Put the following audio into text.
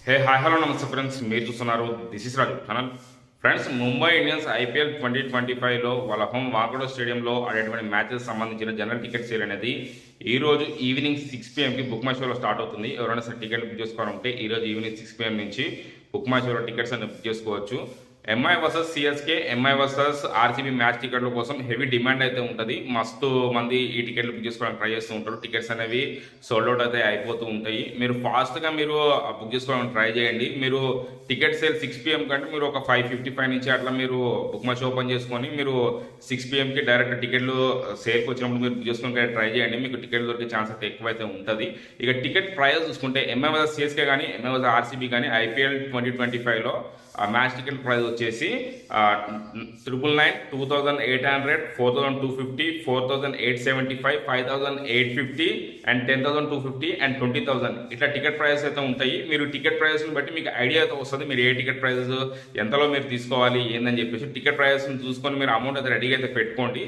హే hi hello నమస్తే friends, మీరు చూస్తున్నారు this is Raju channel. Friends, Mumbai Indians IPL 2025లో వాళ్ళ హోమ్ వాంకడో స్టేడియంలో ఆడేటువంటి మ్యాచెస్ సంబంధించిన జనరల్ టికెట్ సేల్ అనేది ఈ రోజు ఈవినింగ్ 6 PM బుక్ మై షోలో స్టార్ట్ అవుతుంది. ఎవరైనా సరే టికెట్ బుక్ చేసుకోవాలంటే ఈ రోజు ఈవినింగ్ 6 PM నుంచి బుక్ మై షోలో టికెట్స్ అనేది బుక్ చేసుకోవచ్చు. MI versus CSK, MI versus RCB match టికెట్ల కోసం హెవీ డిమాండ్ అయితే ఉంటుంది. మస్తు మంది ఈ టికెట్లు బుక్ చేసుకోవడానికి ట్రై చేస్తూ ఉంటారు. టికెట్స్ అనేవి సోల్డ్ అవుట్ అయితే అయిపోతూ ఉంటాయి. మీరు ఫాస్ట్గా బుక్ చేసుకోవడానికి ట్రై చేయండి. మీరు టికెట్ సేల్ 6 PM కంటే మీరు ఒక 5:55 నుంచి అట్లా మీరు బుక్ మై షో ఓపెన్ చేసుకొని మీరు 6 PMకి డైరెక్ట్ టికెట్లు సేల్కి వచ్చినప్పుడు మీరు బుక్ చేసుకోవడానికి ట్రై చేయండి. మీకు టికెట్ దొరికే ఛాన్స్ అయితే ఎక్కువైతే ఉంటుంది. ఇక టికెట్ ప్రైస్ చూసుకుంటే ఎంఐ వర్సెస్ సిఎస్కే కానీ, ఎంఐ వర్సెస్ ఆర్సీబీ కానీ ఐపీఎల్ 2025లో మ్యాచ్ టికెట్ ప్రైస్ వచ్చేసి 999, 2800, 4250, 4875, 5850 అండ్ 10250 అండ్ 20000 ఇట్లా టికెట్ ప్రైస్ అయితే ఉంటాయి. మీరు టికెట్ ప్రైస్ని బట్టి మీకు ఐడియా అయితే వస్తుంది. మీరు ఏ టికెట్ ప్రైస్ ఎంతలో మీరు తీసుకోవాలి ఏందని చెప్పేసి టికెట్ ప్రైస్ని చూసుకొని మీరు అమౌంట్ అయితే రెడీగా అయితే పెట్టుకోండి.